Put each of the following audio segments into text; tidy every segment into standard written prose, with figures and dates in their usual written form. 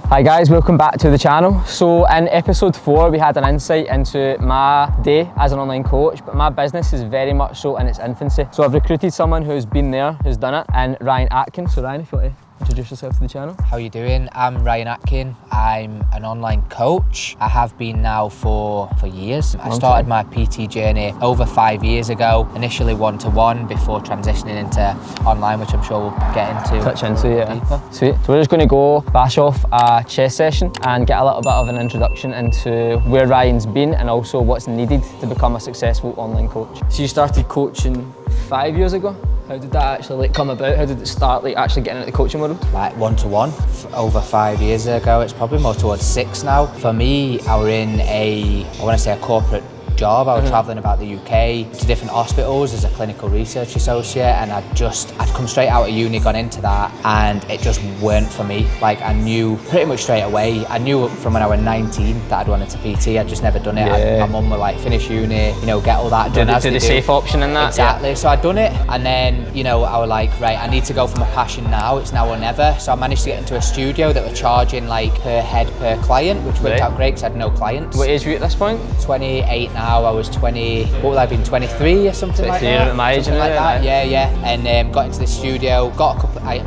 Hi guys, welcome back to the channel. So in episode 4 we had an insight into my day as an online coach, but my business is very much so in its infancy. So I've recruited someone who's been there, who's done it, and Ryan Atkin. So Ryan, if you want to introduce yourself to the channel. How are you doing? I'm Ryan Atkin. I'm an online coach. I have been now for years. I started my PT journey over 5 years ago, initially one-to-one before transitioning into online, which I'm sure we'll get into. Touch into, yeah. Sweet. So we're just going to go bash off a chess session and get a little bit of an introduction into where Ryan's been and also what's needed to become a successful online coach. So you started coaching 5 years ago? How did that actually come about? How did it start actually getting into the coaching world? Like one-to-one over 5 years ago. It's probably more towards 6 now. For me, I was in a corporate job. I was travelling about the UK to different hospitals as a clinical research associate, and I'd come straight out of uni, gone into that, and it just weren't for me. Like, I knew pretty much straight away. I knew from when I was 19 that I'd wanted to PT. I'd just never done it. My mum was like, finish uni, get all that done. Do the safe option in that. Exactly. So I'd done it, and then I was like, right, I need to go for my passion now. It's now or never. So I managed to get into a studio that were charging like per head per client, which worked out great because I had no clients. What age were you at this point? 28 now. I was 20, what would I have been, 23 or something like that? My age, something like that, yeah. And got into the studio, got a couple, I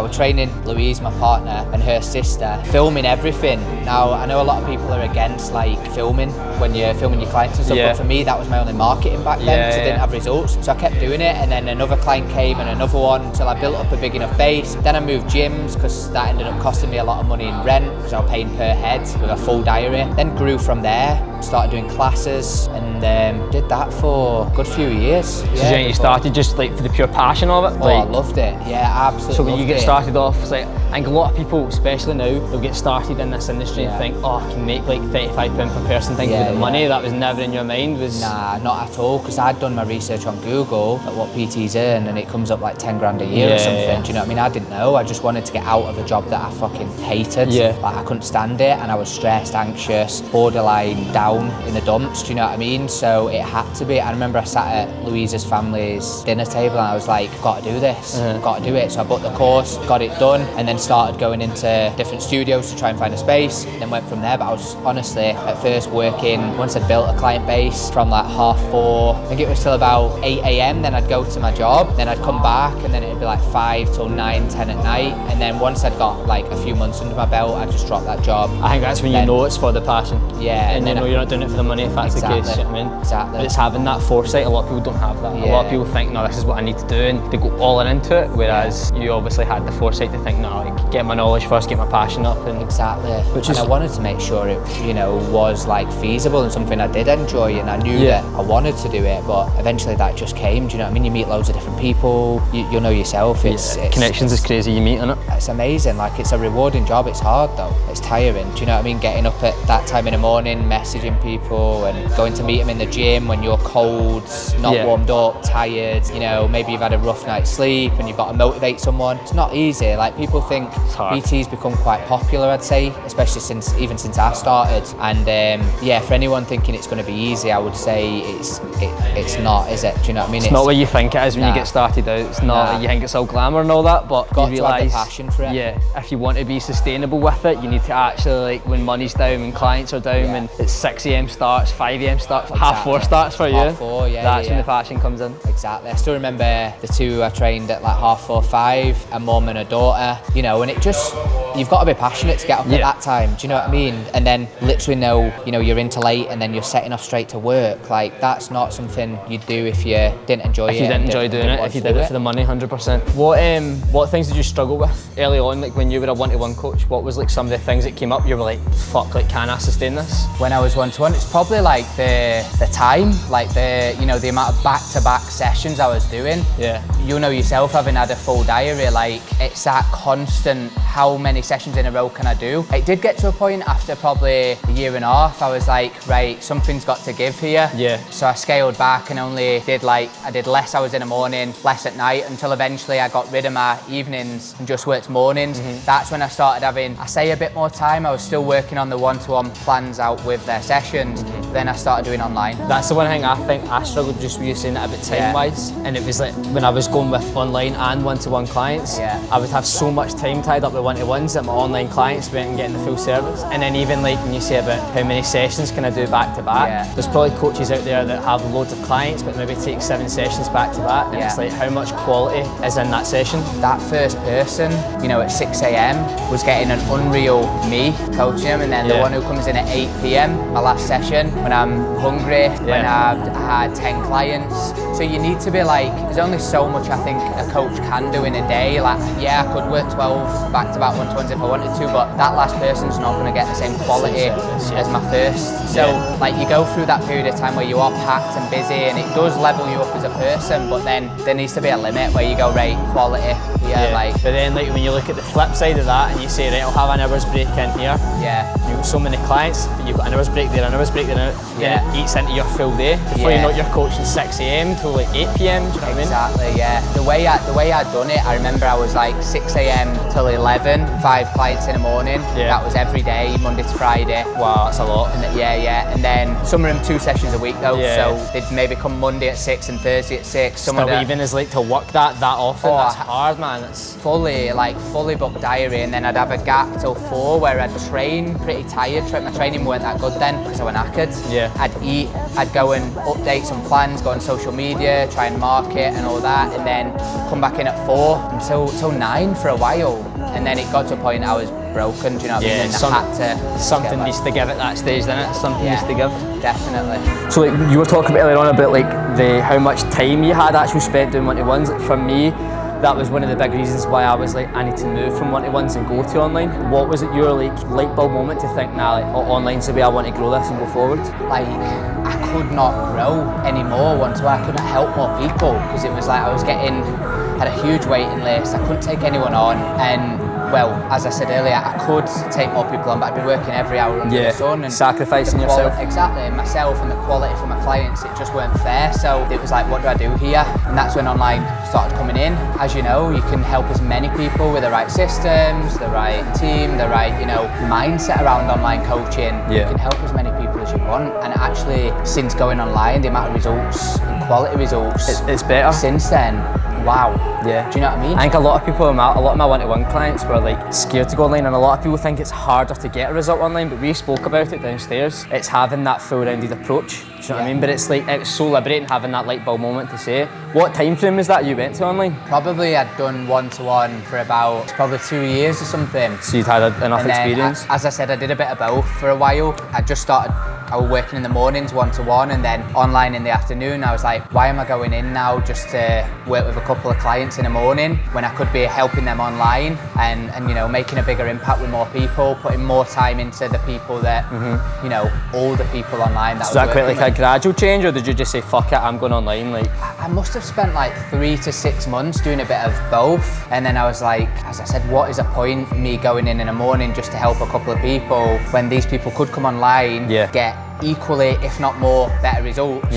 was training Louise, my partner, and her sister, filming everything. Now, I know a lot of people are against like filming when you're filming your clients and stuff, but for me, that was my only marketing back then, because I didn't have results. So I kept doing it, and then another client came and another one until I built up a big enough base. Then I moved gyms, because that ended up costing me a lot of money in rent, because I was paying per head with a full diary. Then grew from there, started doing classes, and did that for a good few years. So you started just like for the pure passion of it? I loved it, absolutely. So when you get started off, it's like, I think a lot of people, especially now, they'll get started in this industry and think, I can make like £35 per person, thinking about the money. That was never in your mind? Nah, not at all, because I'd done my research on Google at what PTs earn, and it comes up like 10 grand a year or something. Do you know what I mean? I didn't know. I just wanted to get out of a job that I fucking hated. Like, I couldn't stand it, and I was stressed, anxious, borderline down in the dumps, do you know what I mean? So it had to be. I remember I sat at Louisa's family's dinner table, and I was like, got to do this, got to do it. So I booked the course, got it done, and then started going into different studios to try and find a space, then went from there. But I was honestly at first working, once I'd built a client base, from like 4:30, I think it was till about 8 AM, then I'd go to my job, then I'd come back, and then it'd be like 5 till 9, 10 at night. And then once I'd got like a few months under my belt, I'd just drop that job. I think that's when you know it's for the passion. And you know you're not doing it for the money, if that's the case, you know what I mean? Exactly. But it's having that foresight. A lot of people don't have that. A lot of people think, no, this is what I need to do, and they go all into it, whereas you obviously had the foresight to think, no, like, get my knowledge first, get my passion up. And I wanted to make sure it, was like feasible and something I did enjoy, and I knew that I wanted to do it, but eventually that just came, do you know what I mean? You meet loads of different people, you know yourself. It's connections is crazy, you meet, innit? It's amazing. Like, it's a rewarding job. It's hard though, it's tiring, do you know what I mean? Getting up at that time in the morning, messaging people, and going to meet them in the gym when you're cold, not warmed up, tired, maybe you've had a rough night's sleep and you've got to motivate someone. It's not easy. Like, people think PT's become quite popular, I'd say, especially since I started. And for anyone thinking it's going to be easy, I would say it's not, is it? Do you know what I mean? It's not what you think it is when you get started out. It's not like you think it's all glamour and all that, but got you to realise, have the passion for it. If you want to be sustainable with it, you need to actually, like, when money's down, when clients are down, when it's 6 AM starts, 5 AM starts, half 4 starts for you. Half 4, that's when the passion comes in. Exactly. I still remember the two I trained at like 4:30, 5, a mum and a daughter, and it just, you've got to be passionate to get up at that time, do you know what I mean? And then literally know, you're into late, and then you're setting off straight to work. Like, that's not something you'd do if you didn't enjoy it. If you didn't enjoy doing it, if you did it for the money, 100%. What things did you struggle with early on, like when you were a one-to-one coach? What was like some of the things that came up you were like, fuck, like, can I sustain this? When I was one-to-one, it's probably like the time, like the amount of back-to-back sessions I was doing. You know yourself, having had a full diary, like, it's that constant, how many sessions in a row can I do? It did get to a point after probably a year and a half, I was like, right, something's got to give here. So I scaled back and only did I did less hours in the morning, less at night, until eventually I got rid of my evenings and just worked mornings. That's when I started having, I say, a bit more time. I was still working on the one-to-one plans out with their sessions. Then I started doing online. That's the one thing I think I struggled just with you saying that a bit time-wise. And it was like, when I was going with online and one-to-one clients, I would have so much time time tied up with one-to-ones that my online clients went and getting the full service. And then even like when you say about how many sessions can I do back to back, there's probably coaches out there that have loads of clients but maybe take 7 sessions back to back, and it's like how much quality is in that session. That first person, you know, at 6 a.m. was getting an unreal me coaching them, and then the one who comes in at 8 p.m, my last session, when I'm hungry, when I've had 10 clients. So you need to be like, there's only so much I think a coach can do in a day. Like, yeah, I could work 12 back-to-back one-to-ones if I wanted to, but that last person's not going to get the same quality as my first. So like you go through that period of time where you are packed and busy, and it does level you up as a person, but then there needs to be a limit where you go, right, quality, like. But then like when you look at the flip side of that and you say, right, I'll have an hour's break in here. You've got so many clients, you've got an hour's break there, an hour's break there, then it eats into your full day. Before you know it, you're coaching 6 a.m. till like 8 p.m, do you know what I mean? Exactly, The way I'd done it, I remember I was like 6 a.m. till 11, 5 clients in the morning. That was every day, Monday to Friday. Wow, that's a lot. And and then some of them 2 sessions a week though, so they'd maybe come Monday at 6 and Thursday at 6. Still even as like to work that often, that's hard, man. It's fully booked diary, and then I'd have a gap till 4 where I'd train pretty tired. My training weren't that good then because I were knackered. I'd eat, I'd go and update some plans, go on social media, try and market and all that, and then come back in at 4 until 9 for a while. And then it got to a point I was broken, do you know what I mean? And I had to something needs to give at that stage, doesn't it? Something needs to give. Definitely. So like you were talking earlier on about like how much time you had actually spent doing one-to-ones. Like, for me, that was one of the big reasons why I was like, I need to move from one-to-ones and go to online. What was it your like light bulb moment to think, nah, like online's the way I want to grow this and go forward? Like, I could not grow anymore one-to-one. I couldn't help more people because it was like I was had a huge waiting list. I couldn't take anyone on, and well, as I said earlier, I could take more people on, but I'd be working every hour under the sun and sacrificing yourself. Exactly, myself and the quality for my clients, it just weren't fair. So it was like, what do I do here? And that's when online started coming in. As you know, you can help as many people with the right systems, the right team, the right, mindset around online coaching. You can help as many people as you want. And actually, since going online, the amount of results and quality results, it's better. Since then, wow. Do you know what I mean? I think a lot of my one-to-one clients were like scared to go online, and a lot of people think it's harder to get a result online, but we spoke about it downstairs. It's having that full-rounded approach, do you know what I mean? But it's like, it was so liberating having that light bulb moment to say. What time frame was that you went to online? Probably I'd done one-to-one for about probably 2 years or something. So you'd had enough experience? As I said, I did a bit of both for a while. I was working in the mornings one-to-one and then online in the afternoon. I was like, why am I going in now just to work with a couple of clients in the morning when I could be helping them online and making a bigger impact with more people, putting more time into the people that, all the people online that was that quite like a gradual change, or did you just say, fuck it, I'm going online? Like, I must have spent like 3 to 6 months doing a bit of both. And then I was like, as I said, what is the point me going in the morning just to help a couple of people when these people could come online, get equally, if not more, better results.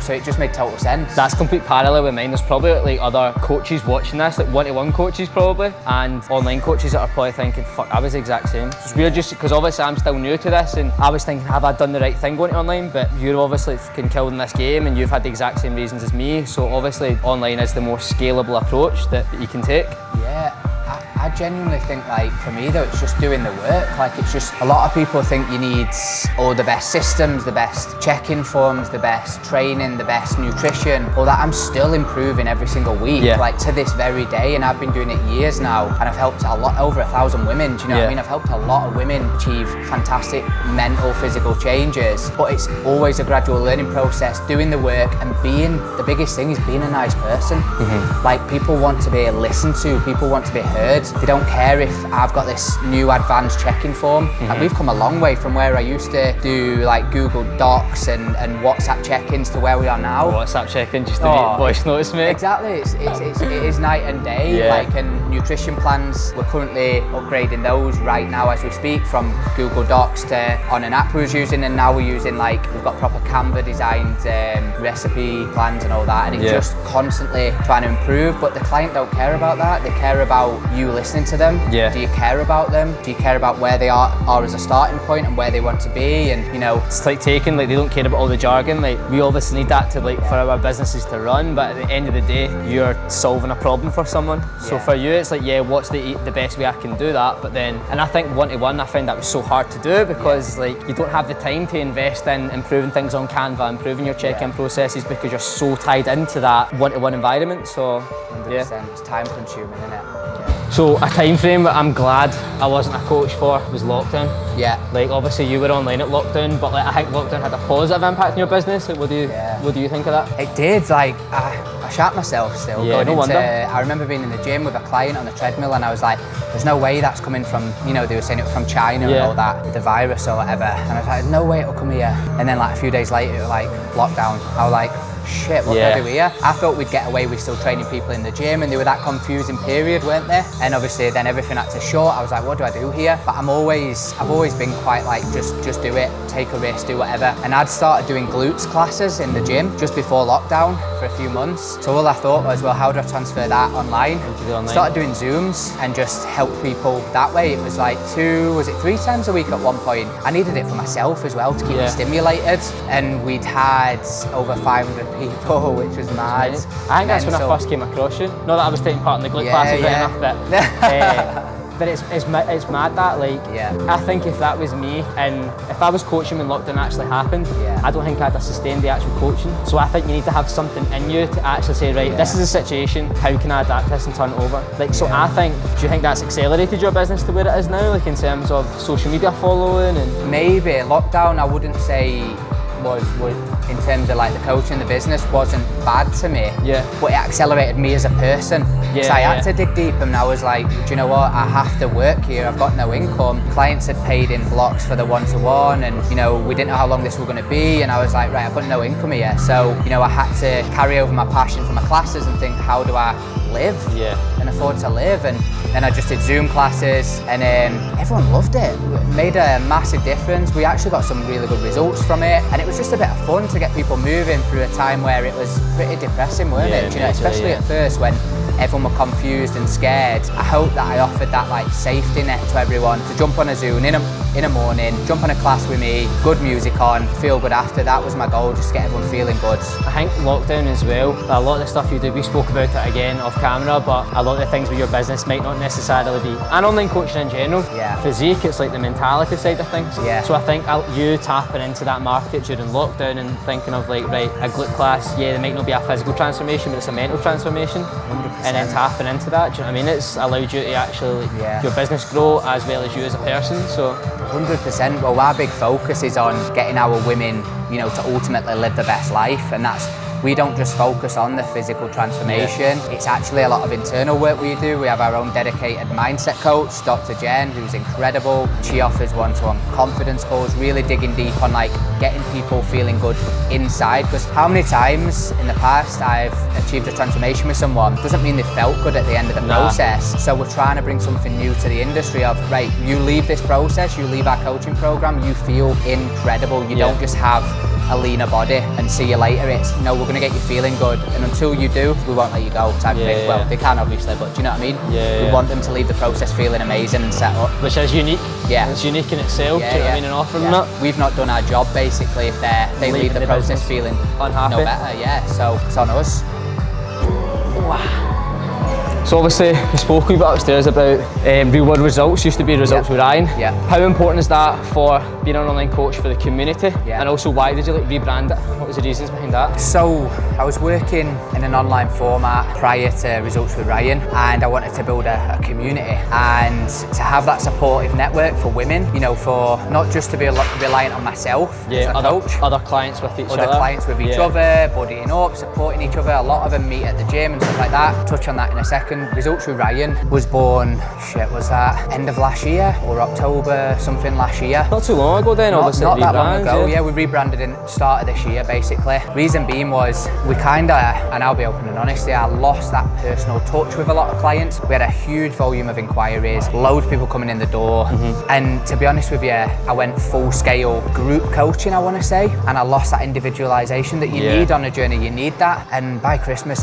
So it just made total sense. That's complete parallel with mine. There's probably like other coaches watching this, like one-to-one coaches probably, and online coaches that are probably thinking, fuck, I was the exact same. It's weird just because obviously I'm still new to this, and I was thinking, have I done the right thing going to online? But you're obviously fucking killed in this game, and you've had the exact same reasons as me. So obviously online is the more scalable approach that you can take. I genuinely think, like, for me though, it's just doing the work. Like, it's just, a lot of people think you need all the best systems, the best check-in forms, the best training, the best nutrition, all that. I'm still improving every single week, like to this very day, and I've been doing it years now, and I've helped over 1,000 women, do you know what I mean? I've helped a lot of women achieve fantastic mental, physical changes, but it's always a gradual learning process, doing the work, and the biggest thing is being a nice person. Like, people want to be listened to, people want to be heard. They don't care if I've got this new advanced check-in form. And we've come a long way from where I used to do like Google Docs and WhatsApp check-ins to where we are now. WhatsApp check-in just to be voice notes, mate. Exactly, it is night and day. Like, and nutrition plans, we're currently upgrading those right now as we speak, from Google Docs to on an app we was using, and now we're using, like, we've got proper Canva designed recipe plans and all that, and it's just constantly trying to improve. But the client don't care about that. They care about about you listening to them. Yeah. Do you care about them? Do you care about where they are as a starting point and where they want to be? And you know, it's like taking, like, they don't care about all the jargon. Like, we obviously need that to, like, for our businesses to run, but at the end of the day, you're solving a problem for someone. So for you, it's like, yeah, what's the best way I can do that? But then, and I think one-to-one, I find that was so hard to do because like you don't have the time to invest in improving things on Canva, improving your check-in processes, because you're so tied into that one-to-one environment. So 100%. yeah, It's time consuming, isn't it? so a time frame that I'm glad I wasn't a coach for was lockdown. Yeah. Like, obviously you were online at lockdown, but like I think lockdown had a positive impact on your business. Like, what do you think of that? It did. Like I shat myself still. Yeah, no wonder. I remember being in the gym with a client on the treadmill, and I was like, "There's no way that's coming from." You know, they were saying it was from China and all that, the virus or whatever. And I was like, "There's no way it'll come here." And then like a few days later, it was like lockdown. I was like, shit, what do I do here? I thought we'd get away with still training people in the gym, and they were that confusing period, weren't they? And obviously then everything had to shut. I was like, what do I do here? But I've always been quite like, just do it, take a risk, do whatever. And I'd started doing glutes classes in the gym just before lockdown for a few months. So all I thought was, well, how do I transfer that online? Started doing Zooms and just help people that way. It was like 3 times a week at one point. I needed it for myself as well to keep me stimulated. And we'd had over 500 people, which was mad. I think that's when I first came across you. Not that I was taking part in the glute classes right enough, but it's mad that, like, I think if that was me and if I was coaching when lockdown actually happened, I don't think I'd have sustained the actual coaching. So I think you need to have something in you to actually say, right, this is a situation, how can I adapt this and turn it over? Like, so I think, do you think that's accelerated your business to where it is now, like in terms of social media following? And maybe lockdown, I wouldn't say was in terms of like the coaching, the business wasn't bad to me, but it accelerated me as a person. So I had to dig deep, and I was like, do you know what, I have to work here, I've got no income. Clients had paid in blocks for the one-to-one, and you know, we didn't know how long this was going to be, and I was like, right, I've got no income here. So you know, I had to carry over my passion for my classes and think, how do I live and afford to live? And then I just did Zoom classes, and everyone loved it. It made a massive difference. We actually got some really good results from it, and it was just a bit of fun to get people moving through a time where it was pretty depressing, weren't it? You know, especially at first when everyone were confused and scared. I hope that I offered that like safety net to everyone to jump on a Zoom in a morning, jump on a class with me, good music on, feel good after. That was my goal, just get everyone feeling good. I think lockdown as well, a lot of the stuff you do, we spoke about it again off camera, but a lot of the things with your business might not necessarily be, and online coaching in general, physique, it's like the mentality side of things. So I think you tapping into that market during lockdown and thinking of like, right, a glute class, there might not be a physical transformation, but it's a mental transformation. 100%. And then tapping into that, do you know what I mean? It's allowed you to actually, your business grow as well as you as a person, so. 100%, well, our big focus is on getting our women, you know, to ultimately live the best life, and that's, we don't just focus on the physical transformation. It's actually a lot of internal work we do. We have our own dedicated mindset coach, Dr. Jen, who's incredible. She offers one-to-one confidence calls, really digging deep on like getting people feeling good inside. Because how many times in the past I've achieved a transformation with someone, doesn't mean they felt good at the end of the process. So we're trying to bring something new to the industry of, right, you leave this process, you leave our coaching program, you feel incredible. You don't just have a leaner body and see you later. It's, no, we're going to get you feeling good, and until you do, we won't let you go type thing. Well, they can obviously, but do you know what I mean? We want them to leave the process feeling amazing and set up. Which is unique. It's unique in itself, do you know what I mean, and offering that. We've not done our job basically if they leave the process feeling unhappy. No better, so it's on us. Wow. So obviously we spoke a wee bit upstairs about real world results, used to be results with Ryan. How important is that for being an online coach for the community? And also, why did you like rebrand it? What was the reasons behind that? So I was working in an online format prior to Results with Ryan, and I wanted to build a community and to have that supportive network for women, you know, for not just to be reliant on myself as a coach. Other clients with each other. Other clients with each other, buddying up, supporting each other. A lot of them meet at the gym and stuff like that. Touch on that in a second. Results with Ryan was born, was that end of last year or October, something last year? Not too long ago then, obviously. Not that long ago, we rebranded in the start of this year basically. Reason being was we kinda, and I'll be open and honest here, I lost that personal touch with a lot of clients. We had a huge volume of inquiries, loads of people coming in the door, and to be honest with you, I went full scale group coaching, I want to say, and I lost that individualisation that you need on a journey. You need that, and by Christmas,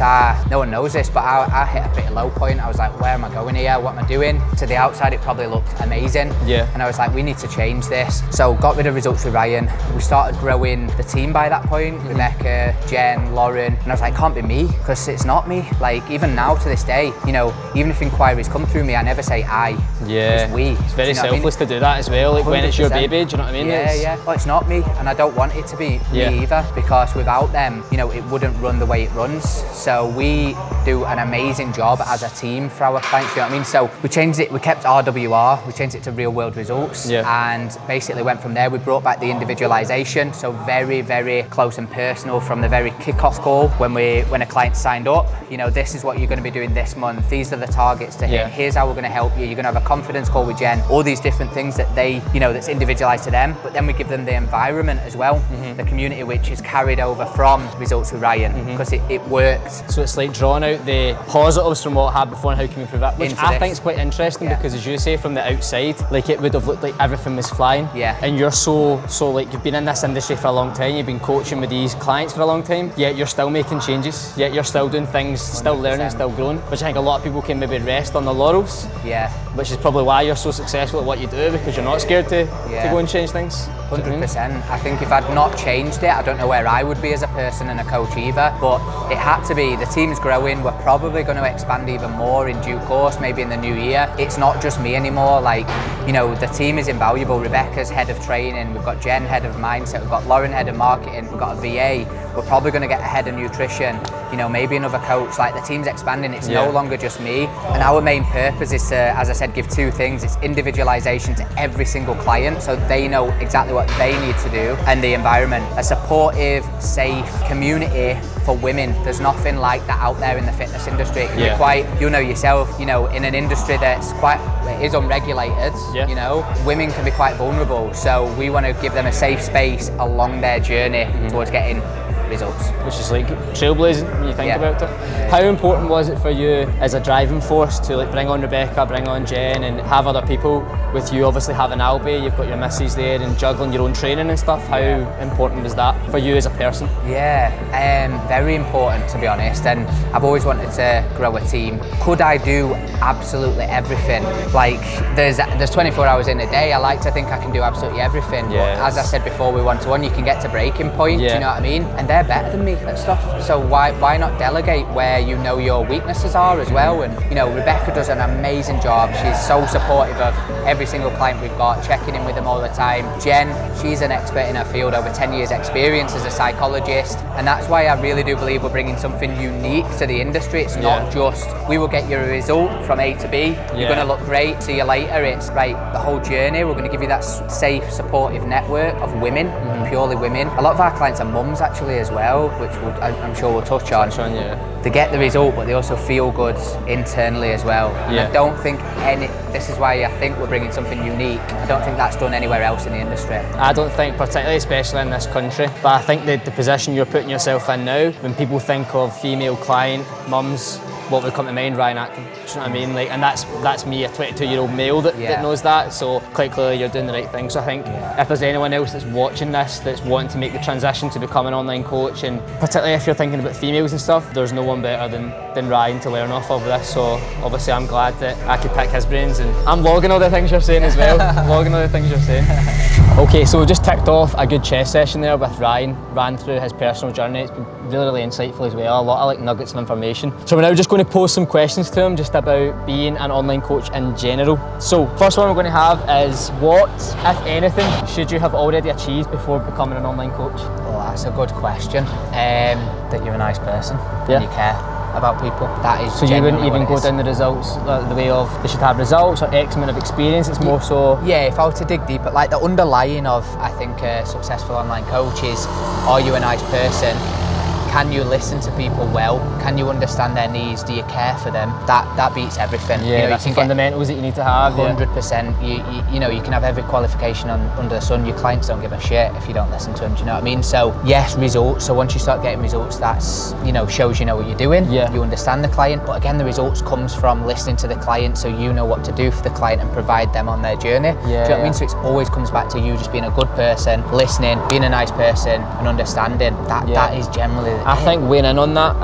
no one knows this, but I hit a pretty low point. I was like, where am I going here? What am I doing? To the outside, it probably looked amazing. Yeah. And I was like, we need to change this. So got rid of Results with Ryan. We started growing the team by that point. Rebecca, Jen, Lauren. And I was like, can't be me, because it's not me. Like, even now to this day, you know, even if inquiries come through me, I never say I. Yeah. It's we. It's very selfless to do that as well. Like 100%. When it's your baby, do you know what I mean? Yeah. Well, it's not me, and I don't want it to be me either, because without them, you know, it wouldn't run the way it runs. So we do an amazing job as a team for our clients, you know what I mean? So we changed it, we kept RWR, we changed it to real world results, and basically went from there. We brought back the individualization, so very, very close and personal from the very kickoff call when a client signed up. You know, this is what you're going to be doing this month, these are the targets to hit, here's how we're going to help you, you're going to have a confidence call with Jen, all these different things that they, you know, that's individualized to them, but then we give them the environment as well, the community, which is carried over from Results with Ryan, because it works. So it's like drawing out the positives from what happened before and how can we improve that, which I think is quite interesting, because as you say, from the outside, like it would have looked like everything was flying. Yeah. And you're so like, you've been in this industry for a long time, you've been coaching with these clients for a long time, yet you're still making changes, yet you're still doing things, still 100%. Learning, still growing, which I think a lot of people can maybe rest on their laurels. Yeah. Which is probably why you're so successful at what you do, because you're not scared to go and change things. 100%. I think if I'd not changed it, I don't know where I would be as a person and a coach either, but it had to be. The team's growing, we're probably going to expand even more in due course, maybe in the new year. It's not just me anymore, like, you know, the team is invaluable. Rebecca's head of training, we've got Jen head of mindset, we've got Lauren head of marketing, we've got a VA, we're probably going to get a head of nutrition, you know, maybe another coach. Like, the team's expanding, it's no longer just me. And our main purpose is to, as I said, give two things. It's individualization to every single client, so they know exactly what they need to do, and the environment, a supportive, safe community for women. There's nothing like that out there in the fitness industry. It can be quite, you know yourself, you know, in an industry that's quite, it is unregulated, you know, women can be quite vulnerable. So we want to give them a safe space along their journey towards getting results. Which is like trailblazing when you think about it. How important was it for you as a driving force to like bring on Rebecca, bring on Jen, and have other people with you? Obviously having Albie, you've got your missus there, and juggling your own training and stuff. How important was that for you as a person? Very important, to be honest, and I've always wanted to grow a team. Could I do absolutely everything? Like, there's 24 hours in a day. I like to think I can do absolutely everything, but as I said before, we one-to-one, you can get to breaking point, do you know what I mean? And they're better than me at stuff, so why not delegate where you know your weaknesses are as well? And you know, Rebecca does an amazing job. She's so supportive of every single client we've got, checking in with them all the time. Jen, she's an expert in her field, over 10 years experience as a psychologist, and that's why I really do believe we're bringing something unique to the industry. It's not just, we will get you a result from A to B, you're going to look great, see you later. It's right, the whole journey, we're going to give you that safe, supportive network of women, purely women. A lot of our clients are mums actually as well, which I'm sure we'll touch on. They get the result, but they also feel good internally as well. And I don't think this is why I think we're bringing something unique. I don't think that's done anywhere else in the industry. I don't think, particularly especially in this country, but I think the position you're putting yourself in now, when people think of female client, mums, what would come to mind? Ryan Atkin. Do you know what I mean? Like, and that's me, a 22-year-old male that knows that. So quite clearly, you're doing the right thing. So I think if there's anyone else that's watching this, that's wanting to make the transition to become an online coach, and particularly if you're thinking about females and stuff, there's no one better than Ryan to learn off of this. So obviously, I'm glad that I could pick his brains, and I'm logging all the things you're saying as well. I'm logging all the things you're saying. Okay, so we just ticked off a good chess session there with Ryan. Ran through his personal journey. It's been really, really insightful as well. A lot of like nuggets of information. So we're now just going to pose some questions to him just about being an online coach in general. So first one we're going to have is, what, if anything, should you have already achieved before becoming an online coach? Well, that's a good question. That you're a nice person and you care about people. That is. So you wouldn't even go down the results, the way of they should have results or X amount of experience. It's more so. Yeah, if I were to dig deeper, like the underlying of, I think, a successful online coach is, are you a nice person? Can you listen to people well? Can you understand their needs? Do you care for them? That beats everything. Yeah, you know, that's the fundamentals that you need to have. 100%. You know, you can have every qualification under the sun. Your clients don't give a shit if you don't listen to them. Do you know what I mean? So yes, results. So once you start getting results, that's, you know, shows you know what you're doing. Yeah. You understand the client. But again, the results comes from listening to the client, so you know what to do for the client and provide them on their journey. Yeah, do you know what I mean? So it always comes back to you just being a good person, listening, being a nice person, and understanding. That is generally I think weighing in on that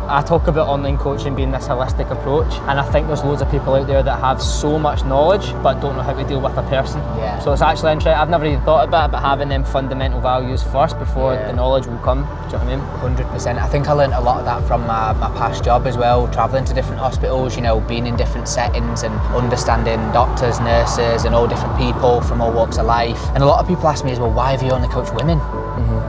I talk about online coaching being this holistic approach, and I think there's loads of people out there that have so much knowledge but don't know how to deal with a person. Yeah. So it's actually interesting. I've never even thought about it, but having them fundamental values first before the knowledge will come. Do you know what I mean? 100%. I think I learned a lot of that from my past job as well, travelling to different hospitals, you know, being in different settings and understanding doctors, nurses and all different people from all walks of life. And a lot of people ask me as well, why have you only coached women?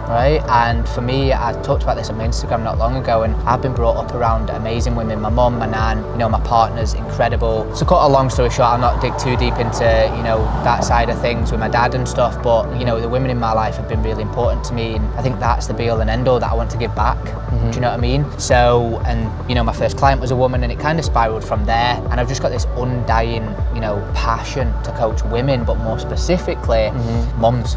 Right? And for me, I talked about this on my Instagram not long ago, and I've been brought up around amazing women. My mum, my nan, you know, my partner's incredible. So cut a long story short, I'll not dig too deep into, you know, that side of things with my dad and stuff, but you know, the women in my life have been really important to me, and I think that's the be all and end all that I want to give back. Do you know what I mean? So, and you know, my first client was a woman, and it kind of spiraled from there, and I've just got this undying, you know, passion to coach women, but more specifically mums.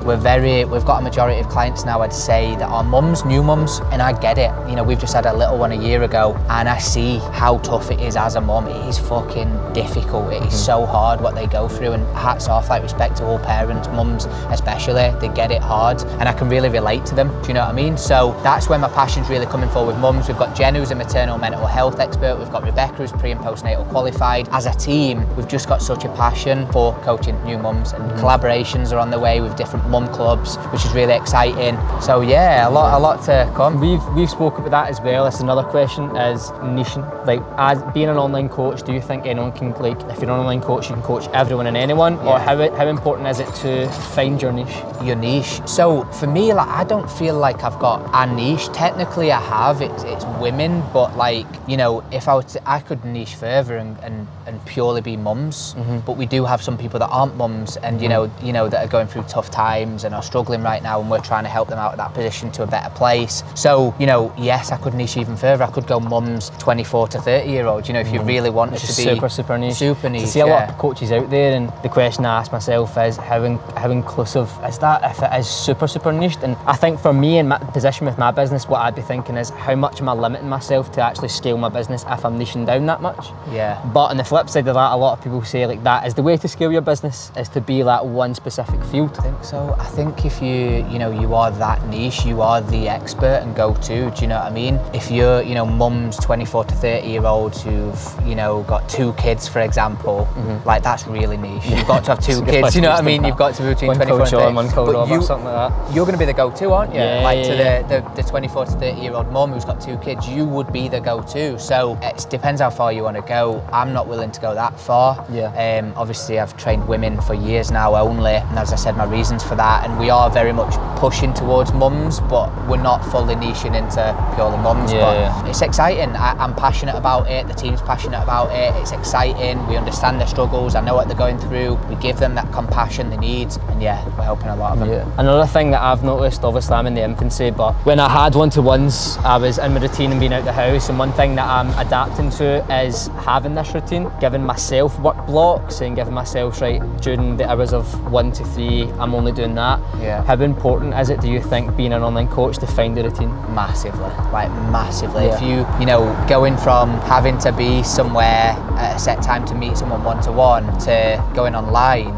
We've got a majority of clients now, I'd say, that are mums, new mums, and I get it. You know, we've just had a little one a year ago, and I see how tough it is as a mum. It is fucking difficult. It is so hard what they go through, and hats off, like, respect to all parents, mums especially. They get it hard, and I can really relate to them. Do you know what I mean? So that's where my passion's really coming for with mums. We've got Jen, who's a maternal mental health expert. We've got Rebecca, who's pre and postnatal qualified. As a team, we've just got such a passion for coaching new mums, and collaborations are on the way with different mum clubs, which is really exciting. So yeah, a lot to come. We've spoken about that as well. It's another question, is niching. Like, as being an online coach, do you think anyone can, like, if you're an online coach, you can coach everyone and anyone, or how important is it to find your niche? Your niche. So for me, like, I don't feel like I've got a niche. Technically I have, it's women, but like, you know, if I could niche further and purely be mums, but we do have some people that aren't mums, and you know that are going through tough times and are struggling right now, and we're trying to help them out of that position to a better place. So, you know, yes, I could niche even further. I could go mums 24 to 30 year olds, you know, if you really wanted to be super niche. Super niche. To see a lot of coaches out there, and the question I ask myself is how inclusive is that if it is super niched? And I think for me in my position with my business, what I'd be thinking is, how much am I limiting myself to actually scale my business if I'm niching down that much? Yeah. But on the flip side of that, a lot of people say, like, that is the way to scale your business, is to be that one specific field. I think so. I think if you are that niche, you are the expert and go-to. Do you know what I mean? If you're, you know, mums 24 to 30 year olds who've, you know, got 2 kids, for example, like, that's really niche. You've got to have 2 kids. You know what I mean? You've got to be between 24 and 30. One cold or something like that. You're going to be the go-to, aren't you? Yeah, like to the 24 to 30 year old mum who's got 2 kids, you would be the go-to. So it depends how far you want to go. I'm not willing to go that far. Yeah. Obviously I've trained women for years now only, and as I said, my reasons for that, and we are very much pushing towards mums, but we're not fully niching into purely mums. But it's exciting. I'm passionate about it. The team's passionate about it. It's exciting. We understand their struggles. I know what they're going through. We give them that compassion they need, and yeah, we're helping a lot of them. Another thing that I've noticed, obviously I'm in the infancy, but when I had one-to-ones, I was in my routine and being out the house, and one thing that I'm adapting to is having this routine, giving myself work blocks and giving myself, right, during the hours of 1 to 3, I'm only doing that. How important is it, do you think, being an online coach, to find a routine? Massively, like massively. If you know, going from having to be somewhere at a set time to meet someone one-to-one to going online,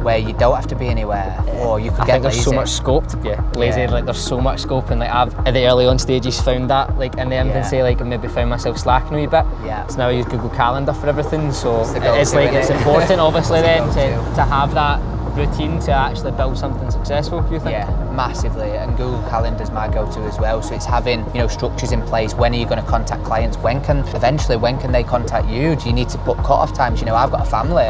where you don't have to be anywhere, or you could get lazy. There's so much scope to be lazy. Like, there's so much scope, and like, I've at the early on stages found that, like in the infancy, like, I maybe found myself slacking a wee bit. So now I use Google Calendar for everything, so it's like, it's important obviously then to have that routine to actually build something successful, do you think? Yeah, massively, and Google Calendar's my go-to as well. So it's having, you know, structures in place. When are you going to contact clients? When can they contact you? Do you need to put cut-off times? You know, I've got a family.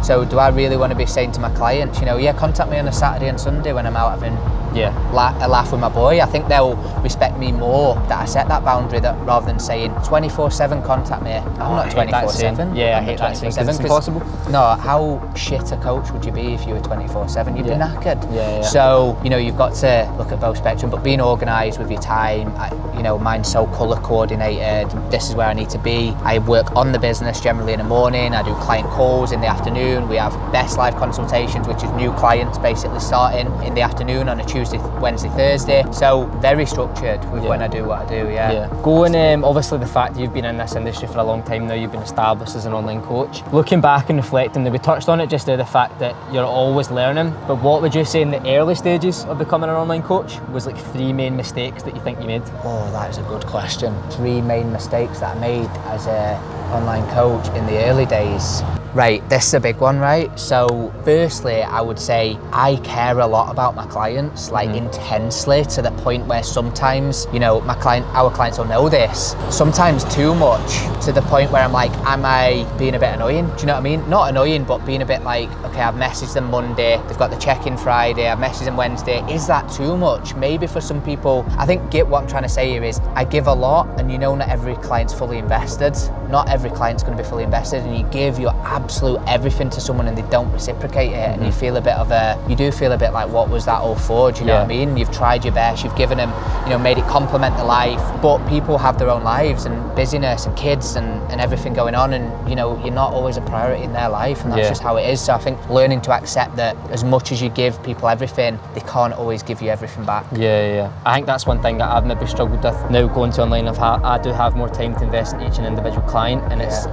So do I really want to be saying to my clients, you know, contact me on a Saturday and Sunday when I'm out having a laugh with my boy? I think they'll respect me more that I set that boundary, that rather than saying 24/7 contact me. I'm not 24/7. I hate that saying, because it's impossible. No, how shit a coach would you be if you were 24/7? You'd be knackered. So, you know, you've got to look at both spectrum, but being organised with your time. You know, mine's so colour coordinated. This is where I need to be. I work on the business generally in the morning. I do client calls in the afternoon. We have best live consultations, which is new clients basically starting in the afternoon on a Tuesday, Wednesday, Thursday. So very structured with when I do what I do. Going, obviously the fact that you've been in this industry for a long time now, you've been established as an online coach. Looking back and reflecting, we touched on it just there, the fact that you're always learning, but what would you say in the early stages of becoming an online coach? Was like 3 main mistakes that you think you made? Oh, that is a good question. 3 main mistakes that I made as a online coach in the early days. Right, this is a big one, right? So firstly, I would say I care a lot about my clients, like intensely, to the point where sometimes, you know, our clients will know this, sometimes too much, to the point where I'm like, am I being a bit annoying? Do you know what I mean? Not annoying, but being a bit like, okay, I've messaged them Monday, they've got the check-in Friday, I've messaged them Wednesday. Is that too much? Maybe for some people. I think what I'm trying to say here is I give a lot, and you know, not every client's fully invested. Not every client's going to be fully invested, and you give your absolute everything to someone and they don't reciprocate it, and you feel a bit like, what was that all for? Do you know what I mean? You've tried your best, you've given them, you know, made it complement the life, but people have their own lives and busyness and kids and everything going on, and you know, you're not always a priority in their life, and that's just how it is. So I think learning to accept that as much as you give people everything, they can't always give you everything back. I think that's one thing that I've maybe struggled with now going to online. I do have more time to invest in each and individual client, and it's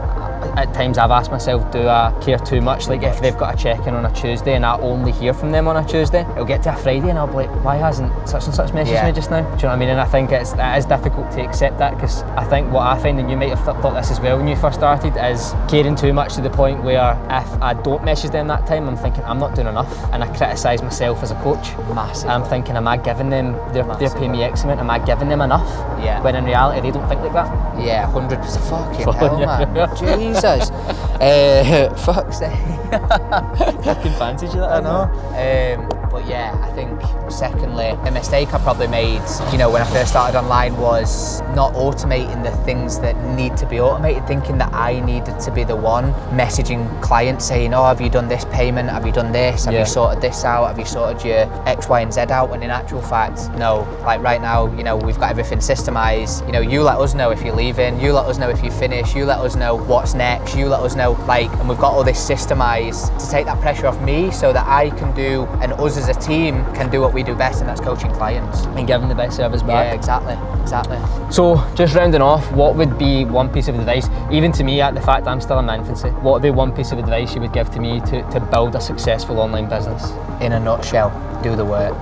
at times I've asked myself, do I care too much? Like if they've got a check-in on a Tuesday and I only hear from them on a Tuesday, it'll get to a Friday and I'll be like, why hasn't such and such messaged me just now? Do you know what I mean? And I think it is difficult to accept that, because I think what I find, and you might have thought this as well when you first started, is caring too much to the point where if I don't message them that time, I'm thinking I'm not doing enough, and I criticise myself as a coach. Massive. I'm thinking, am I giving them, they're paying me X amount, am I giving them enough? When in reality they don't think like that. 100%. Fucking hell, man. Jesus. Fuck's sake. Fucking fancied you that. I know. But yeah, I think secondly, a mistake I probably made, you know, when I first started online, was not automating the things that need to be automated, thinking that I needed to be the one messaging clients saying, oh, have you done this payment? Have you done this? Have you sorted this out? Have you sorted your X, Y, and Z out? When in actual fact, no. Like right now, you know, we've got everything systemized. You know, you let us know if you're leaving, you let us know if you finish, you let us know what's next, you let us know, like, and we've got all this systemized to take that pressure off me, so that I can do, and us as a team can do what we do best, and that's coaching clients. And giving the best service back. Yeah, exactly. So just rounding off, what would be one piece of advice, even to me at the fact I'm still in my infancy, what would be one piece of advice you would give to me to build a successful online business? In a nutshell, do the work,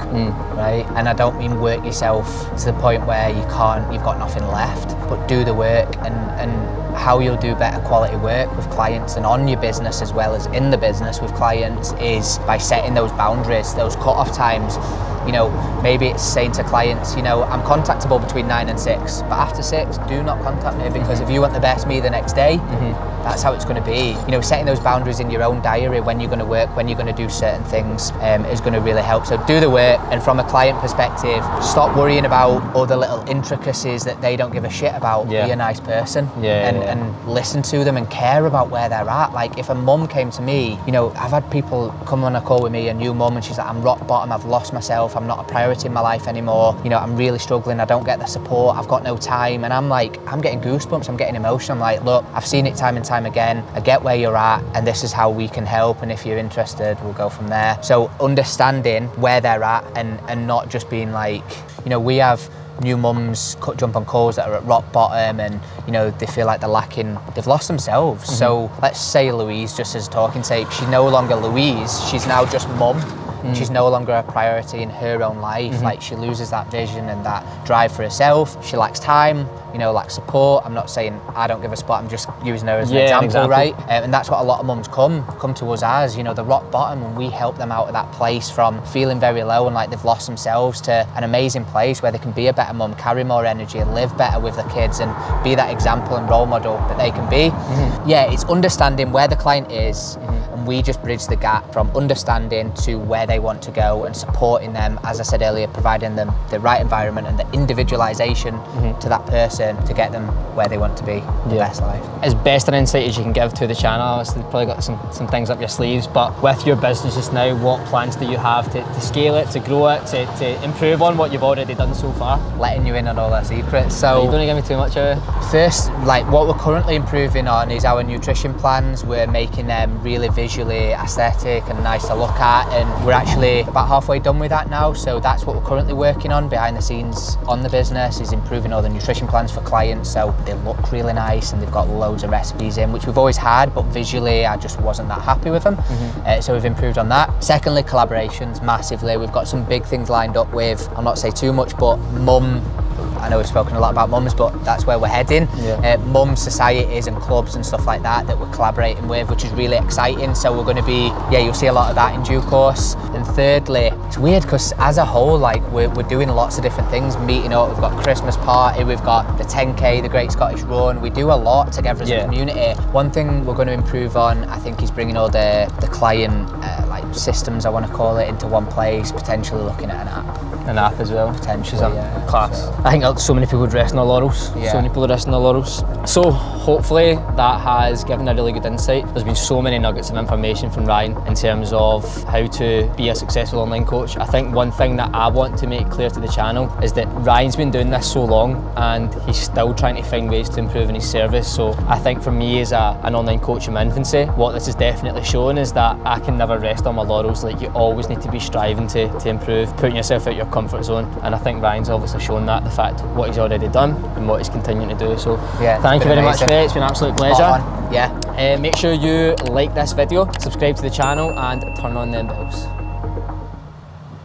right? And I don't mean work yourself to the point where you've got nothing left, but do the work, and how you'll do better quality work with clients and on your business as well as in the business with clients is by setting those boundaries, those cut-off times. You know, maybe it's saying to clients, you know, I'm contactable between 9 and 6, but after 6, do not contact me, because if you want the best me the next day, that's how it's going to be. You know, setting those boundaries in your own diary, when you're going to work, when you're going to do certain things, is going to really help. So do the work, and from a client perspective, stop worrying about all the little intricacies that they don't give a shit about. Be a nice person, and listen to them and care about where they're at. Like if a mum came to me, you know, I've had people come on a call with me, a new mum, and she's like, I'm rock bottom, I've lost myself, I'm not a priority in my life anymore, you know, I'm really struggling, I don't get the support, I've got no time. And I'm like, I'm getting goosebumps, I'm getting emotional. I'm like, look, I've seen it time and time again, I get where you're at, and this is how we can help, and if you're interested, we'll go from there. So understanding where they're at, and not just being like, you know, we have new mums jump on calls that are at rock bottom, and you know, they feel like they've lost themselves. So let's say Louise, just as a talking sake, she's no longer Louise, she's now just mum. She's no longer a priority in her own life. Like she loses that vision and that drive for herself. She lacks time, you know, lacks support. I'm not saying I don't give her support, I'm just using her as an example, right? And that's what a lot of mums come to us as, you know, the rock bottom, and we help them out of that place from feeling very low and like they've lost themselves to an amazing place where they can be a better mum, carry more energy, live better with their kids, and be that example and role model that they can be. Yeah, it's understanding where the client is, and we just bridge the gap from understanding to where they want to go, and supporting them, as I said earlier, providing them the right environment and the individualization to that person to get them where they want to be, the best life. As best an insight as you can give to the channel, obviously you've probably got some things up your sleeves, but with your business just now, what plans do you have to scale it, to grow it, to improve on what you've already done so far? Letting you in on all our secrets. So you don't give me too much of it. First, like what we're currently improving on is our nutrition plans. We're making them really visually aesthetic and nice to look at, and we're actually about halfway done with that now. So that's what we're currently working on behind the scenes on the business, is improving all the nutrition plans for clients so they look really nice and they've got loads of recipes in, which we've always had, but visually I just wasn't that happy with them. So we've improved on that. Secondly, collaborations massively. We've got some big things lined up with, I'll not say too much, but mum, I know we've spoken a lot about mums, but that's where we're heading. Mum societies and clubs and stuff like that we're collaborating with, which is really exciting. So we're going to be, you'll see a lot of that in due course. And thirdly, it's weird because as a whole, like we're doing lots of different things, meeting up. We've got Christmas party, we've got the 10K, the Great Scottish Run. We do a lot together as a community. One thing we're going to improve on, I think, is bringing all the client like systems, I want to call it, into one place. Potentially looking at an app. An app as well. Potentially, class. So. I think so many people would rest on their laurels. So many people are resting on their laurels. So hopefully that has given a really good insight. There's been so many nuggets of information from Ryan in terms of how to be a successful online coach. I think one thing that I want to make clear to the channel is that Ryan's been doing this so long and he's still trying to find ways to improve in his service. So I think for me as an online coach in my infancy, what this has definitely shown is that I can never rest on my laurels. Like, you always need to be striving to improve, putting yourself out your comfort zone. And I think Ryan's obviously shown that, the fact what he's already done and what he's continuing to do. So thank you very much, mate. It's been an absolute pleasure. Yeah. Make sure you like this video, subscribe to the channel and turn on them bells.